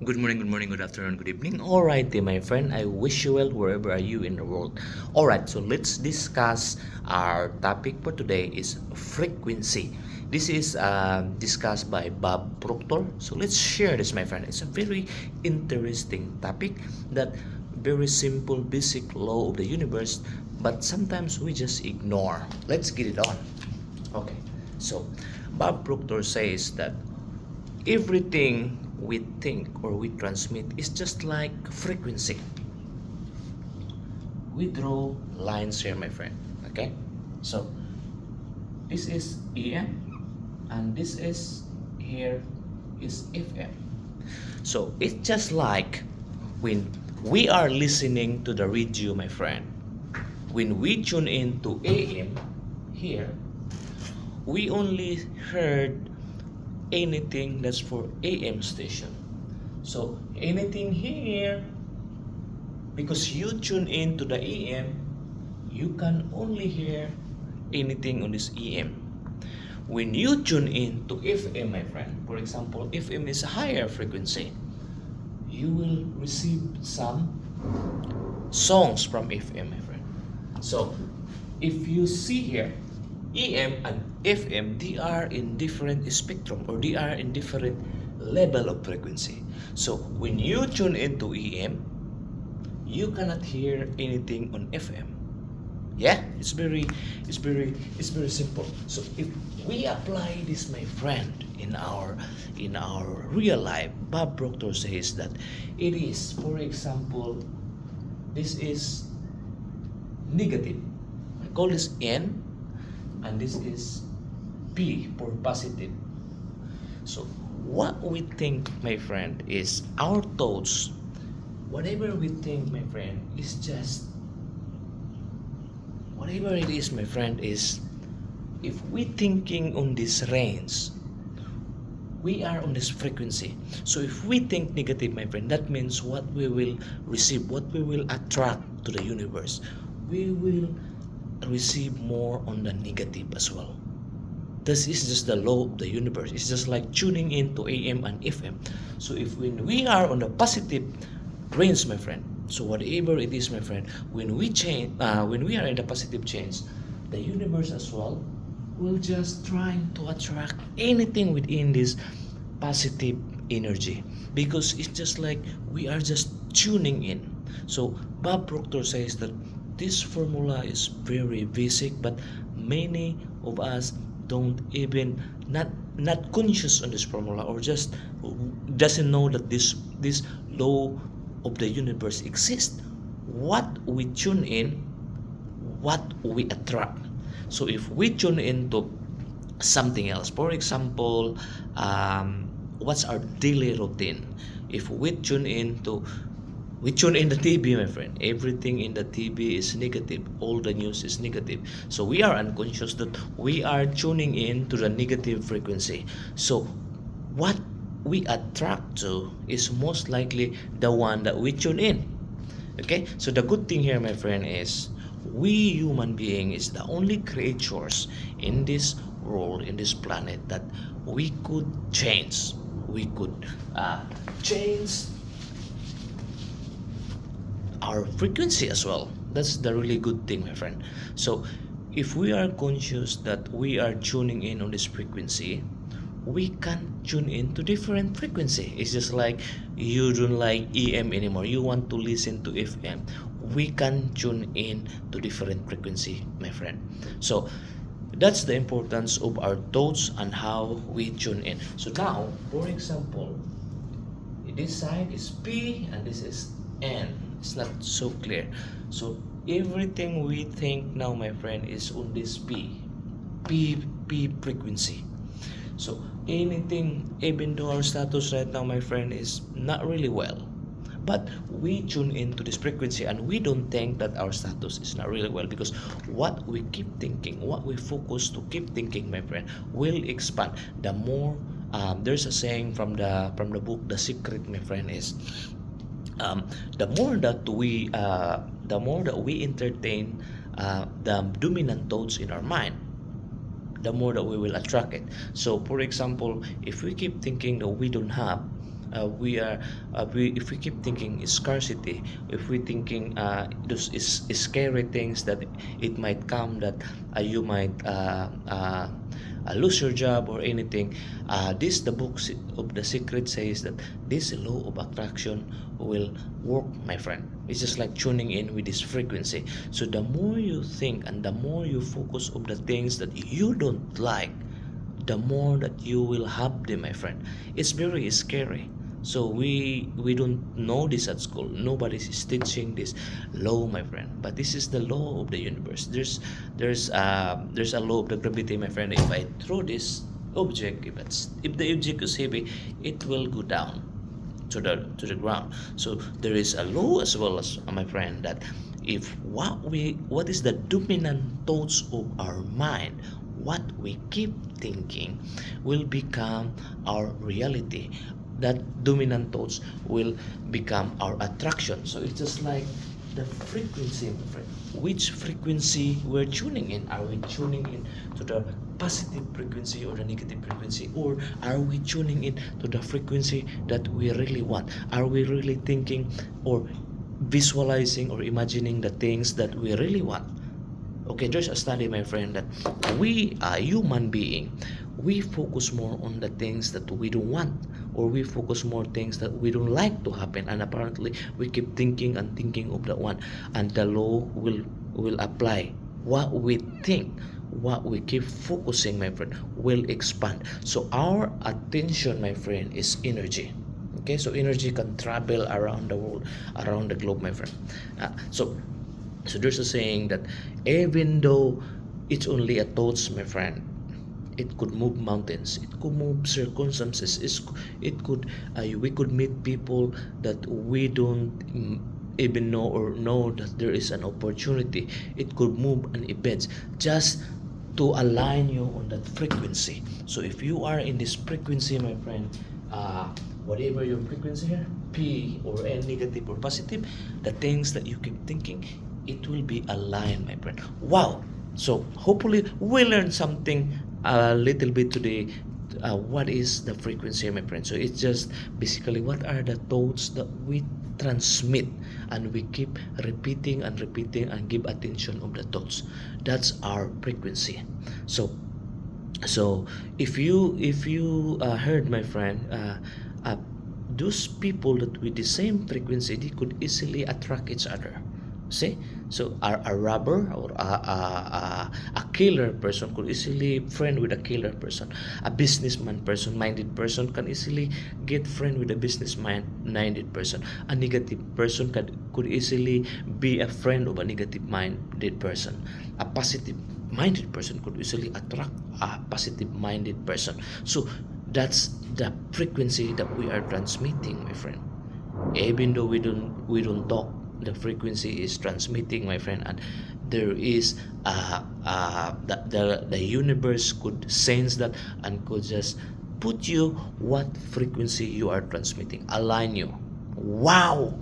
Good morning, good afternoon, good evening. Alright, my friend, I wish you well wherever are you in the world. Alright, so let's discuss our topic for today is frequency. This is discussed by Bob Proctor. So let's share this, my friend. It's a very interesting topic that very simple, basic law of the universe, but sometimes we just ignore. Let's get it on. Okay, so Bob Proctor says that everything we think or we transmit is just like frequency. We draw lines here, my friend. Okay, so this is EM and this is here is FM. So it's just like when we are listening to the radio, my friend. When we tune in to AM here, we only heard anything that's for AM station. So anything here, because you tune in to the AM, you can only hear anything on this AM. When you tune in to FM, my friend, for example, FM is a higher frequency, you will receive some songs from FM, my friend. So if you see here, EM and FM, they are in different spectrum or they are in different level of frequency. So when you tune into EM, you cannot hear anything on FM. Yeah, it's very simple. So if we apply this, my friend, in our real life, Bob Proctor says that it is, for example, this is negative. I call this N, and this is P for positive. So what we think, my friend, is our thoughts. Whatever we think, my friend, is just whatever it is, my friend, is if we thinking on this range, we are on this frequency. So if we think negative, my friend, that means what we will receive, what we will attract to the universe, we will receive more on the negative as well. This is just the law of the universe. It's just like tuning in to AM and FM. So if when we are on the positive range, my friend, so whatever it is, my friend, when we are in the positive change, the universe as well will just trying to attract anything within this positive energy, because it's just like we are just tuning in. So Bob Proctor says that this formula is very basic, but many of us don't even not conscious on this formula, or just doesn't know that this law of the universe exists. What we tune in, what we attract. So if we tune into something else, for example, what's our daily routine? If we tune in the TV, my friend. Everything in the TV is negative. All the news is negative. So we are unconscious that we are tuning in to the negative frequency. So what we attract to is most likely the one that we tune in. Okay? So the good thing here, my friend, is we human being is the only creatures in this world, in this planet, that we could change. We could change our frequency as well. That's the really good thing, my friend. So if we are conscious that we are tuning in on this frequency, we can tune in to different frequency. It's just like you don't like EM anymore, you want to listen to FM, we can tune in to different frequency, my friend. So that's the importance of our thoughts and how we tune in. So now, for example, this side is P and this is N. It's not so clear. So everything we think now, my friend, is on this P frequency. So anything, even though our status right now, my friend, is not really well, but we tune into this frequency and we don't think that our status is not really well, because what we keep thinking, what we focus to keep thinking, my friend, will expand. The more there's a saying from the book The Secret, my friend, is the more that we entertain the dominant thoughts in our mind, the more that we will attract it. So for example, if we keep thinking that we don't have, If we keep thinking scarcity, if we thinking those is scary things that it might come, that you might lose your job or anything, this the book of the secret says that this law of attraction will work, my friend. It's just like tuning in with this frequency. So the more you think and the more you focus on the things that you don't like, the more that you will have them, my friend. It's very scary. So we don't know this at school. Nobody's teaching this law, my friend. But this is the law of the universe. There's a law of the gravity, my friend. If I throw this object, if the object is heavy, it will go down to the ground. So there is a law as well, as my friend, that if what is the dominant thoughts of our mind, what we keep thinking will become our reality. That dominant thoughts will become our attraction. So it's just like the frequency, my friend. Which frequency we're tuning in? Are we tuning in to the positive frequency or the negative frequency? Or are we tuning in to the frequency that we really want? Are we really thinking or visualizing or imagining the things that we really want? Okay, there's a study, my friend, that we are human being. We focus more on the things that we don't want, or we focus more things that we don't like to happen, and apparently we keep thinking and thinking of that one, and the law will apply. What we think, what we keep focusing, my friend, will expand. So our attention, my friend, is energy. Okay, so energy can travel around the world, around the globe, my friend. So there's a saying that even though it's only a thoughts, my friend, it could move mountains, it could move circumstances, it could we could meet people that we don't even know or know that there is an opportunity. It could move an events just to align you on that frequency. So if you are in this frequency, my friend, whatever your frequency here, P or N, negative or positive, the things that you keep thinking, it will be aligned, my friend. Wow. So hopefully we learned something a little bit today. What is the frequency, my friend? So it's just basically what are the thoughts that we transmit, and we keep repeating and repeating and give attention of the thoughts. That's our frequency. So if you heard, my friend, those people that with the same frequency, they could easily attract each other. See, so a robber or a killer person could easily friend with a killer person. A businessman person, minded person can easily get friend with a minded person. A negative person could easily be a friend of a negative minded person. A positive minded person could easily attract a positive minded person. So that's the frequency that we are transmitting, my friend. Even though we don't talk, the frequency is transmitting, my friend, and there is the universe could sense that and could just put you what frequency you are transmitting, align you. Wow,